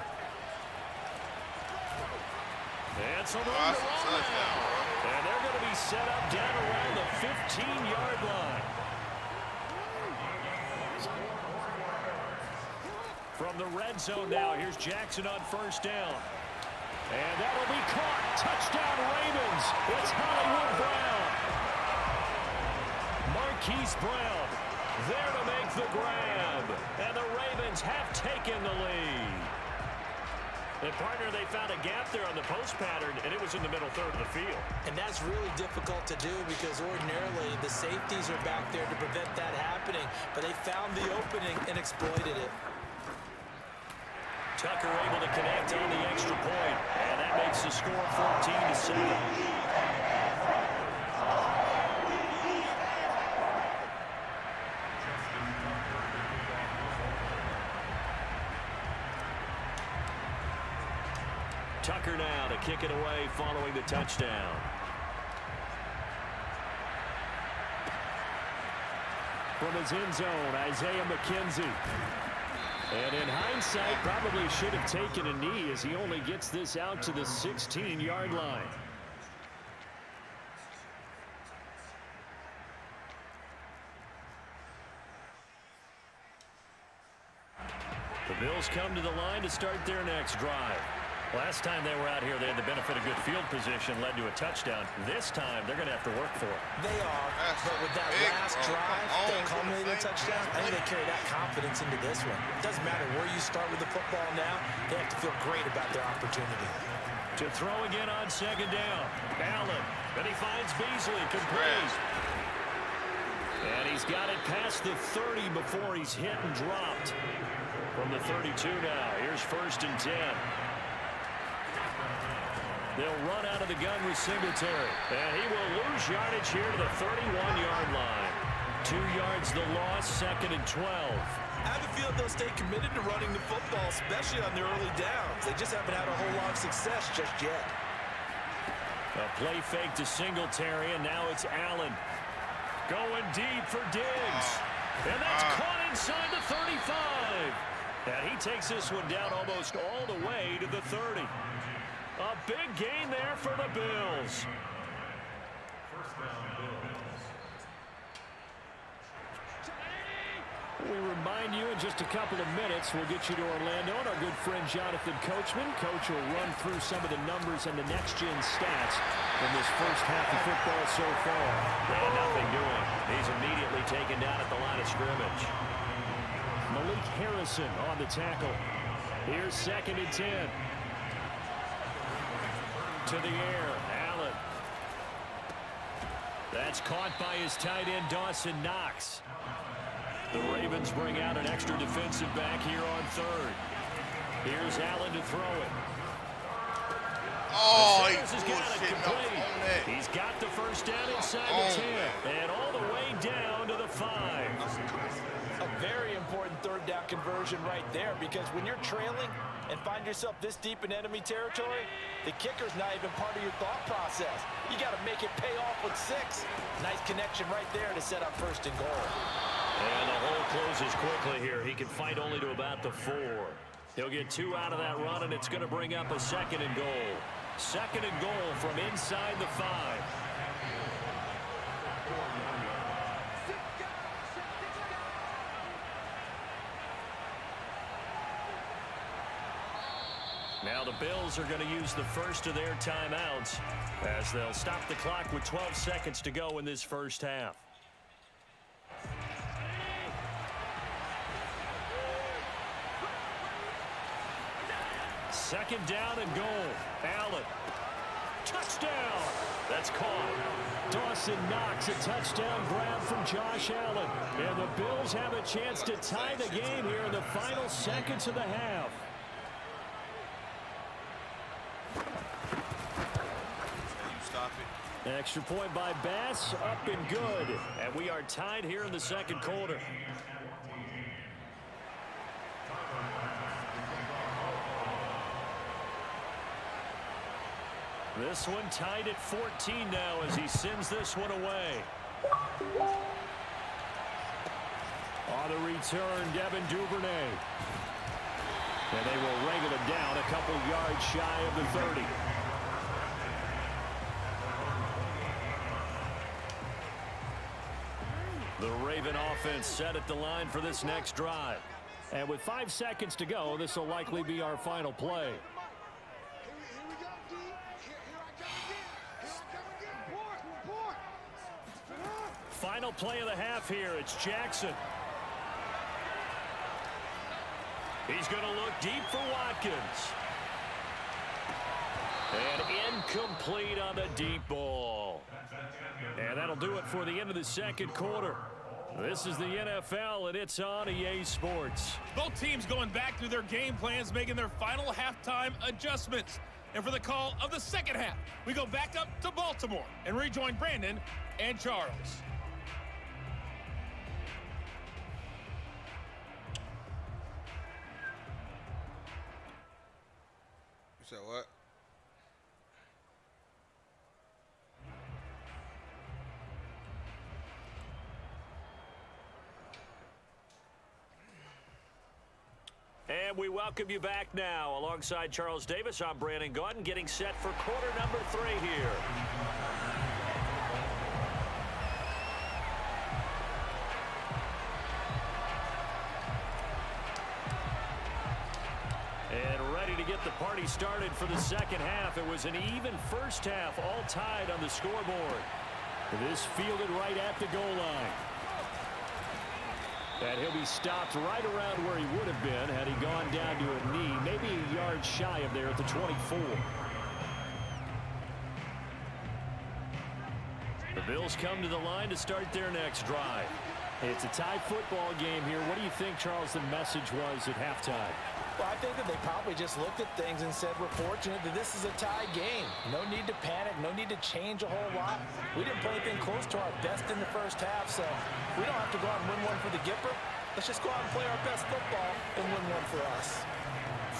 And so they're and they're going to be set up down around the 15-yard line. From the red zone now, here's Jackson on 1st down. And that'll be caught. Touchdown Ravens. It's Hollywood Brown. Marquise Brown there to make the grab. And the Ravens have taken the lead. And partner, they found a gap there on the post pattern, and it was in the middle 3rd of the field. And that's really difficult to do because ordinarily the safeties are back there to prevent that happening. But they found the opening and exploited it. Tucker able to connect on the extra point, and that makes the score 14-7. Tucker now to kick it away following the touchdown. From his end zone, Isaiah McKenzie. And in hindsight, probably should have taken a knee as he only gets this out to the 16-yard line. The Bills come to the line to start their next drive. Last time they were out here, they had the benefit of good field position, led to a touchdown. This time, they're going to have to work for it. They are, but with that last drive that culminated in a touchdown, I think they carry that confidence into this one. It doesn't matter where you start with the football now. They have to feel great about their opportunity. To throw again on 2nd down. Allen, then he finds Beasley, complete. And he's got it past the 30 before he's hit and dropped. From the 32 now, here's 1st and 10. They'll run out of the gun with Singletary. And he will lose yardage here to the 31-yard line. 2 yards the loss, 2nd and 12. I have a feeling they'll stay committed to running the football, especially on their early downs. They just haven't had a whole lot of success just yet. A play fake to Singletary, and now it's Allen. Going deep for Diggs. And that's caught inside the 35. And he takes this one down almost all the way to the 30. A big gain there for the Bills. We remind you in just a couple of minutes, we'll get you to Orlando and our good friend Jonathan Coachman. Coach will run through some of the numbers and the next-gen stats from this first half of football so far. And nothing doing. He's immediately taken down at the line of scrimmage. Malik Harrison on the tackle. Here's 2nd and 10. To the air, Allen. That's caught by his tight end, Dawson Knox. The Ravens bring out an extra defensive back here on 3rd. Here's Allen to throw it. Oh, He's got the 1st down inside the 10. And all the way down to the 5. A very important 3rd down conversion right there, because when you're trailing and find yourself this deep in enemy territory, the kicker's not even part of your thought process. You got to make it pay off with 6. Nice connection right there to set up 1st and goal. And the hole closes quickly here. He can fight only to about the 4. He'll get 2 out of that run, and it's going to bring up a 2nd and goal. 2nd and goal from inside the 5. Bills are going to use the first of their timeouts as they'll stop the clock with 12 seconds to go in this first half. Second down and goal. Allen. Touchdown. That's caught. Dawson Knox, a touchdown grab from Josh Allen. And the Bills have a chance to tie the game here in the final seconds of the half. Extra point by Bass, up and good. And we are tied here in the second quarter. This one tied at 14 now as he sends this one away. On the return, Devin Duvernay. And they will wrangle him down a couple yards shy of the 30. The Raven offense set at the line for this next drive. And with 5 seconds to go, this will likely be our final play. Final play of the half here. It's Jackson. He's going to look deep for Watkins. And incomplete on the deep ball. And that'll do it for the end of the second quarter. This is the NFL, and it's on EA Sports. Both teams going back through their game plans, making their final halftime adjustments. And for the call of the second half, we go back up to Baltimore and rejoin Brandon and Charles. You said what? And we welcome you back now. Alongside Charles Davis, I'm Brandon Gaudin, getting set for quarter number 3 here. And ready to get the party started for the second half. It was an even first half, all tied on the scoreboard. This fielded right at the goal line. And he'll be stopped right around where he would have been had he gone down to a knee, maybe a yard shy of there at the 24. The Bills come to the line to start their next drive. It's a tie football game here. What do you think, Charles, the message was at halftime? Well, I think that they probably just looked at things and said, we're fortunate that this is a tie game. No need to panic, no need to change a whole lot. We didn't play anything close to our best in the first half, so we don't have to go out and win one for the Gipper. Let's just go out and play our best football and win one for us.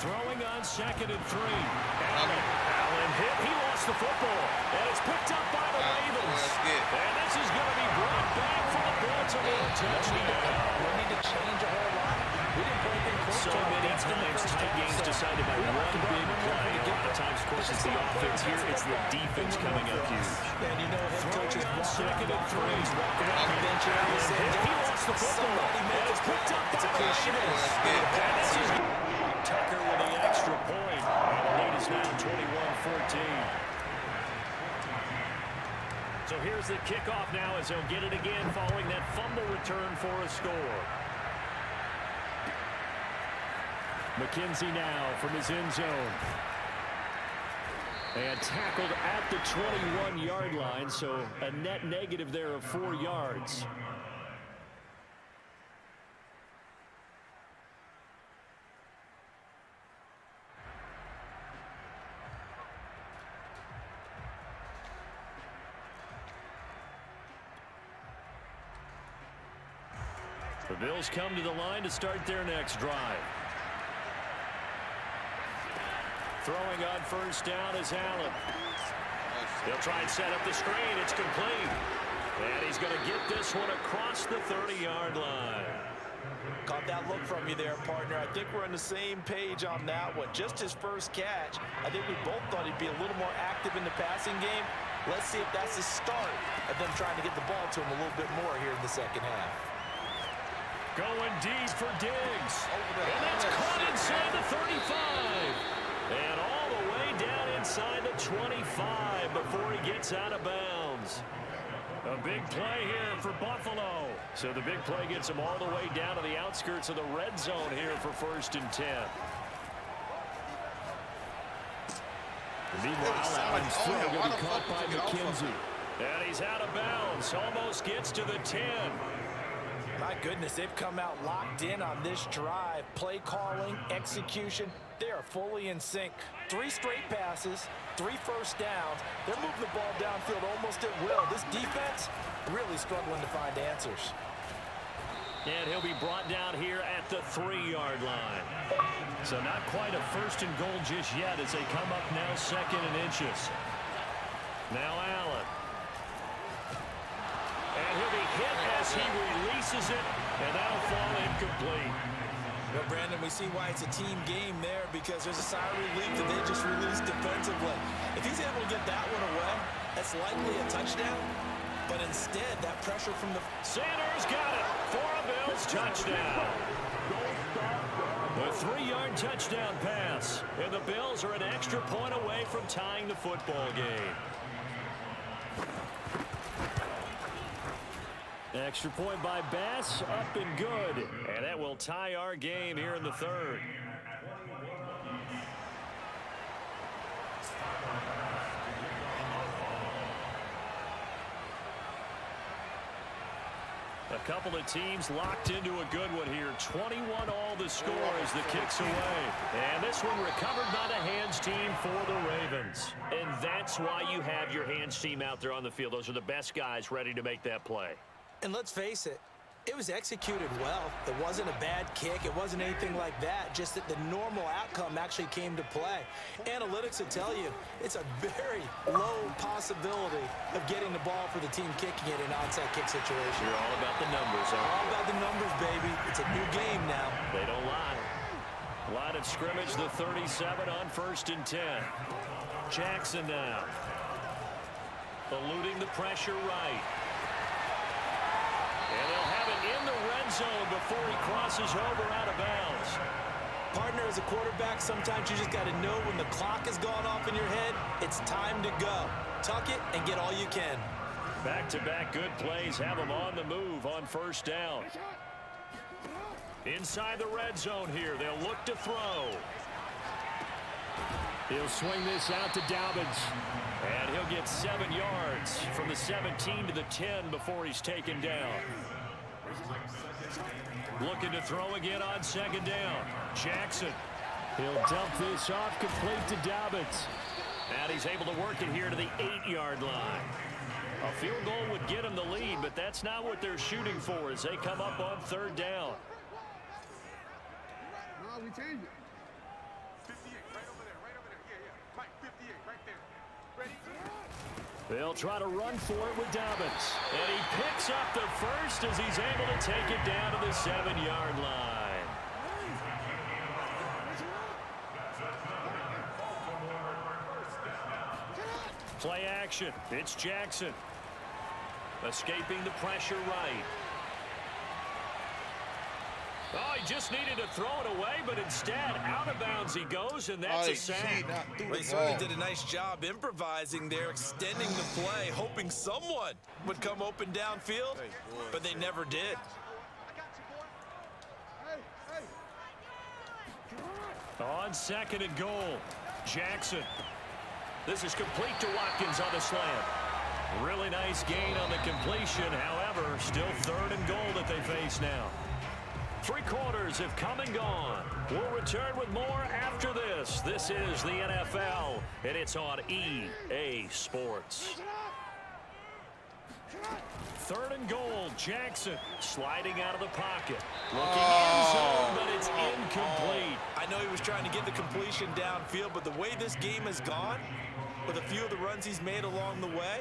Throwing on 2nd and 3. Allen hit. He lost the football. And it's picked up by the Ravens. And this is going to be brought back for the Baltimore touchdown. No need to change a whole lot. We didn't play anything close to our best in the first half. So many times games decided by one big play. A lot of times, of course, it's the offense. Here, it's the defense coming up huge. And you know, head coaches on 2nd and 3. Walking off the bench area saying, he lost the football. And it's picked up by the Ravens. And this is Tucker with the extra point. And the lead is now 21-14. So here's the kickoff now as they'll get it again following that fumble return for a score. McKenzie now from his end zone. And tackled at the 21-yard line, so a net negative there of 4 yards. The Bills come to the line to start their next drive. Throwing on first down is Allen. They'll try and set up the screen. It's complete. And he's going to get this one across the 30-yard line. Caught that look from you there, partner. I think we're on the same page on that one. Just his first catch. I think we both thought he'd be a little more active in the passing game. Let's see if that's the start of them trying to get the ball to him a little bit more here in the second half. Going deep for Diggs. And that's caught inside the 35. And all the way down inside the 25 before he gets out of bounds. A big play here for Buffalo. So the big play gets him all the way down to the outskirts of the red zone here for 1st and 10. Meanwhile, Allen's throw going to be caught by McKenzie. And he's out of bounds. Almost gets to the 10. My goodness, they've come out locked in on this drive. Play calling, execution, they are fully in sync. 3 straight passes, 3 first downs. They're moving the ball downfield almost at will. This defense really struggling to find answers. And he'll be brought down here at the 3-yard line. So not quite a 1st and goal just yet as they come up now 2nd and inches. Now Allen. And he'll be hit as he releases it, and that'll fall incomplete. Well, Brandon, we see why it's a team game there because there's a sigh of relief that they just released defensively. If he's able to get that one away, that's likely a touchdown. But instead, that pressure from the... Sanders got it for a Bills touchdown. A 3-yard touchdown pass. And the Bills are an extra point away from tying the football game. Extra point by Bass, up and good. And that will tie our game here in the 3rd. A couple of teams locked into a good one here. 21 all the score as the kick's away. And this one recovered by the hands team for the Ravens. And that's why you have your hands team out there on the field. Those are the best guys ready to make that play. And let's face it, it was executed well. It wasn't a bad kick. It wasn't anything like that. Just that the normal outcome actually came to play. Analytics will tell you it's a very low possibility of getting the ball for the team kicking it in an onside kick situation. You're all about the numbers, huh? All about the numbers, baby. It's a new game now. They don't lie. Line of scrimmage, the 37 on 1st and 10. Jackson now. Eluding the pressure right. And they'll have it in the red zone before he crosses over out of bounds. Partner, as a quarterback, sometimes you just got to know when the clock has gone off in your head, it's time to go. Tuck it and get all you can. Back-to-back good plays have them on the move on 1st down. Inside the red zone here, they'll look to throw. He'll swing this out to Dobbins. And he'll get 7 yards from the 17 to the 10 before he's taken down. Looking to throw again on 2nd down. Jackson. He'll dump this off complete to Dobbins. And he's able to work it here to the 8-yard line. A field goal would get him the lead, but that's not what they're shooting for as they come up on 3rd down. We change it. They'll try to run for it with Dobbins. And he picks up the first as he's able to take it down to the 7-yard line. Play action. It's Jackson. Escaping the pressure right. Oh, he just needed to throw it away, but instead, out of bounds he goes, and that's a sack. Well, he certainly did a nice job improvising there, extending the play, hoping someone would come open downfield, but they never did. On 2nd and goal, Jackson. This is complete to Watkins on the slant. Really nice gain on the completion. However, still 3rd and goal that they face now. 3 quarters have come and gone. We'll return with more after this. This is the NFL, and it's on EA Sports. 3rd and goal, Jackson sliding out of the pocket. Looking in zone, but it's incomplete. I know he was trying to get the completion downfield, but the way this game has gone, with a few of the runs he's made along the way,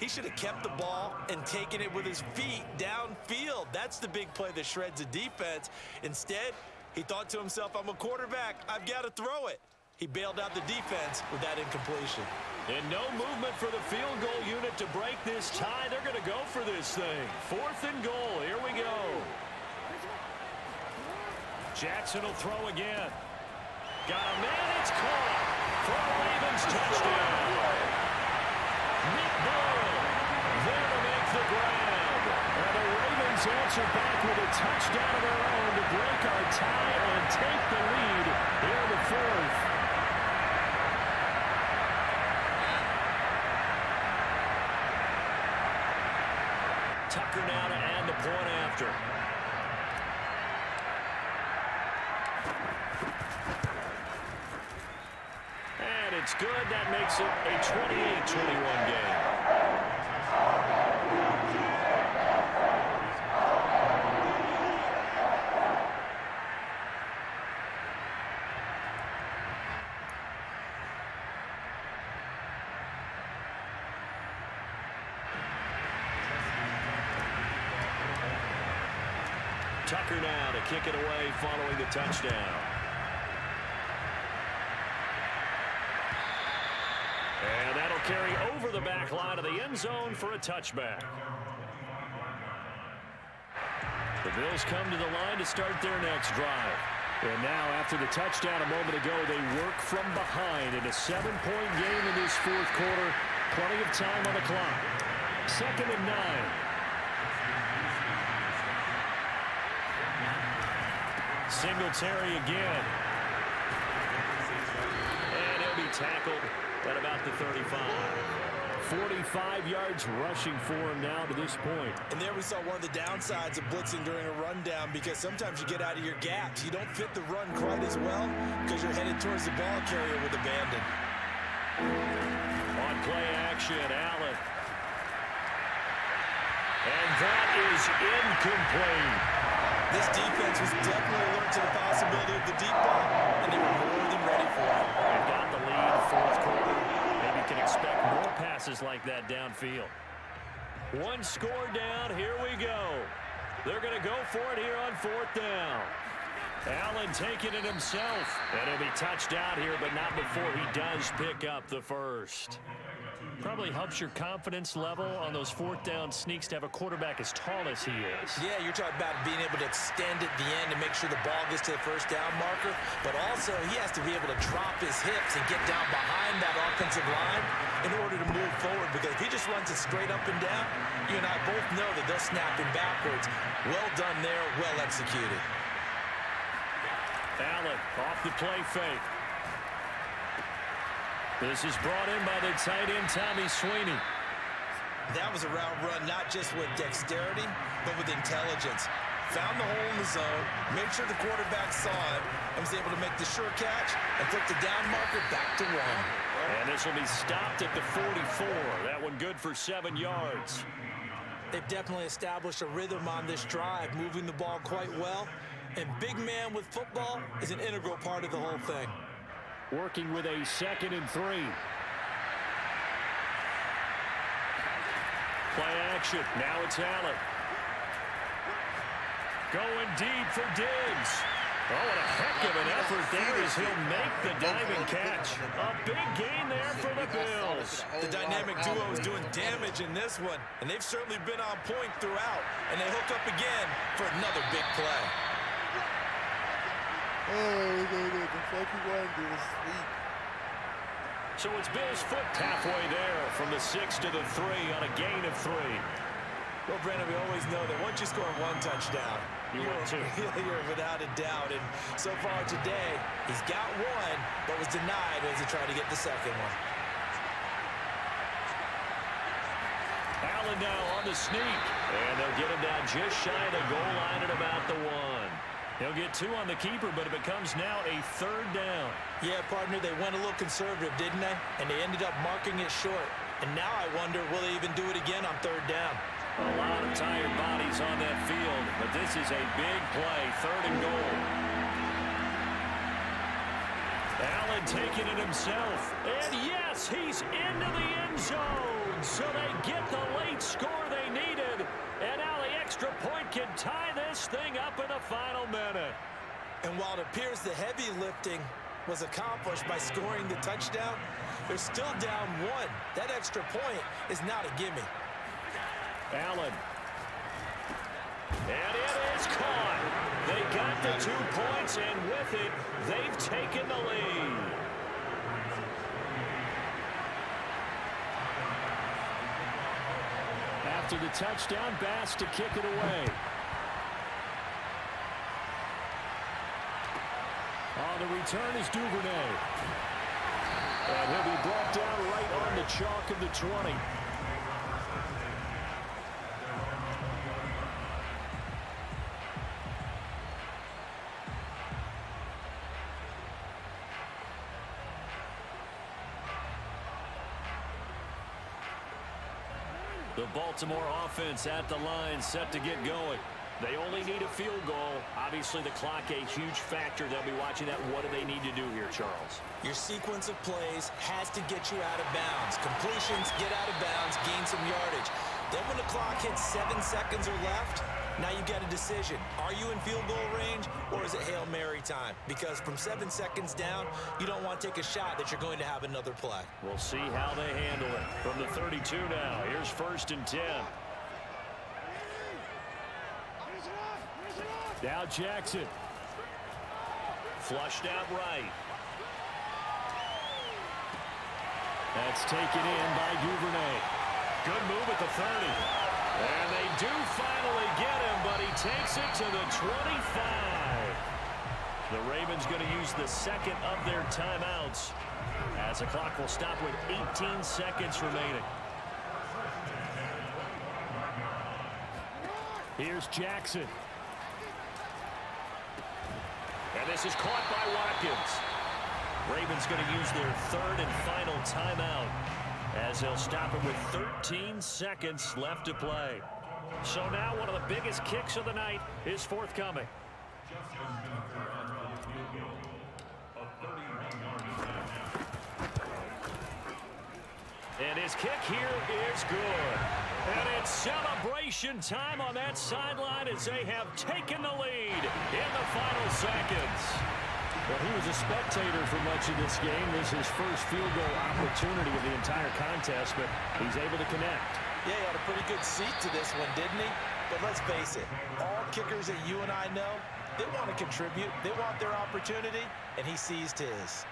he should have kept the ball and taken it with his feet downfield. That's the big play that shreds a defense. Instead, he thought to himself, I'm a quarterback. I've got to throw it. He bailed out the defense with that incompletion. And no movement for the field goal unit to break this tie. They're going to go for this thing. 4th and goal. Here we go. Jackson will throw again. Got a man, it's caught for a Ravens touchdown. Nick Boyle there to make the grab. And the Ravens answer back with a touchdown of their own to break our tie and take the lead here in the fourth. Tucker now to add the point after. And it's good. That makes it a 28-21 game. Tucker now to kick it away following the touchdown. And that'll carry over the back line of the end zone for a touchback. The Bills come to the line to start their next drive. And now after the touchdown a moment ago, they work from behind in a 7-point game in this fourth quarter. Plenty of time on the clock. 2nd and 9. Singletary again. And he'll be tackled at about the 35. 45 yards rushing for him now to this point. And there we saw one of the downsides of blitzing during a rundown, because sometimes you get out of your gaps. You don't fit the run quite as well because you're headed towards the ball carrier with abandon. On play action, Allen. And that is incomplete. This defense was definitely alert to the possibility of the deep ball, and they were more than ready for it. They've got the lead, fourth quarter. Maybe you can expect more passes like that downfield. One score down, here we go. They're going to go for it here on 4th down. Allen taking it himself, and he'll be touched out here, but not before he does pick up the first. Probably helps your confidence level on those 4th down sneaks to have a quarterback as tall as he is. Yeah, you're talking about being able to extend at the end and make sure the ball gets to the first down marker, but also he has to be able to drop his hips and get down behind that offensive line in order to move forward, because if he just runs it straight up and down, you and I both know that they'll snap him backwards. Well done there, well executed. Allen off the play fake. This is brought in by the tight end, Tommy Sweeney. That was a route run not just with dexterity, but with intelligence. Found the hole in the zone, made sure the quarterback saw it, and was able to make the sure catch and put the down marker back to 1. And this will be stopped at the 44. That one good for 7 yards. They've definitely established a rhythm on this drive, moving the ball quite well. And big man with football is an integral part of the whole thing. Working with a 2nd and 3. Play action. Now it's Allen. Going deep for Diggs. Oh, what a heck of an effort there as he'll make the diving catch. A big gain there for the Bills. The dynamic duo is doing damage in this one, and they've certainly been on point throughout. And they hook up again for another big play. So it's Bills flipped halfway there from the 6 to the 3 on a gain of 3. Well, Brandon, we always know that once you score one touchdown, you're without a doubt. And so far today, he's got one, but was denied as he tried to get the second one. Allen now on the sneak, and they'll get him down just shy of the goal line at about the 1. He'll get 2 on the keeper, but it becomes now a 3rd down. Yeah, partner, they went a little conservative, didn't they? And they ended up marking it short. And now I wonder, will they even do it again on 3rd down? A lot of tired bodies on that field, but this is a big play, 3rd and goal. Allen taking it himself. And yes, he's into the end zone. So they get the late score they needed. And now the extra point can tie this thing up in the final minute. And while it appears the heavy lifting was accomplished by scoring the touchdown, they're still down 1. That extra point is not a gimme. Allen And it is caught. They got the 2 points, and with it, they've taken the lead. After the touchdown, Bass to kick it away. On the return is Duvernay. And he'll be brought down right on the chalk of the 20. The Baltimore offense at the line, set to get going. They only need a field goal. Obviously, the clock a huge factor. They'll be watching that. What do they need to do here, Charles? Your sequence of plays has to get you out of bounds. Completions, get out of bounds, gain some yardage. Then when the clock hits 7 seconds or left, now you got a decision. Are you in field goal range, or is it Hail Mary time? Because from 7 seconds down, you don't want to take a shot that you're going to have another play. We'll see how they handle it. From the 32 now, here's 1st and 10. Now Jackson. Flushed out right. That's taken in by Duvernay. Good move at the 30. And they do finally get him, but he takes it to the 25. The Ravens going to use the second of their timeouts, as the clock will stop with 18 seconds remaining. Here's Jackson. And this is caught by Watkins. Ravens going to use their 3rd and final timeout, as they'll stop it with 13 seconds left to play. So now one of the biggest kicks of the night is forthcoming. And his kick here is good. And it's celebration time on that sideline as they have taken the lead in the final seconds. Well, he was a spectator for much of this game. This is his first field goal opportunity of the entire contest, but he's able to connect. Yeah, he had a pretty good seat to this one, didn't he? But let's face it, all kickers that you and I know, they want to contribute. They want their opportunity, and he seized his.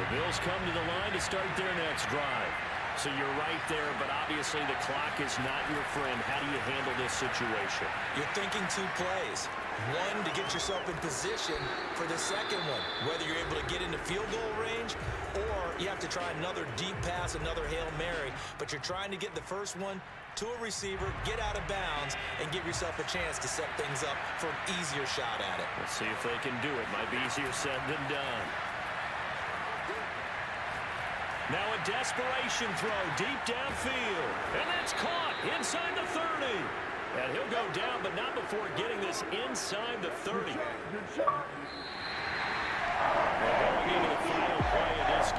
The Bills come to the line to start their next drive. So you're right there, but obviously the clock is not your friend. How do you handle this situation? You're thinking 2 plays. One, to get yourself in position for the second one, whether you're able to get into field goal range or you have to try another deep pass, another Hail Mary, but you're trying to get the first one to a receiver, get out of bounds, and give yourself a chance to set things up for an easier shot at it. Let's see if they can do it. Might be easier said than done. Now a desperation throw deep downfield. And that's caught inside the 30. And he'll go down, but not before getting this inside the 30. We're going into the final play of this game.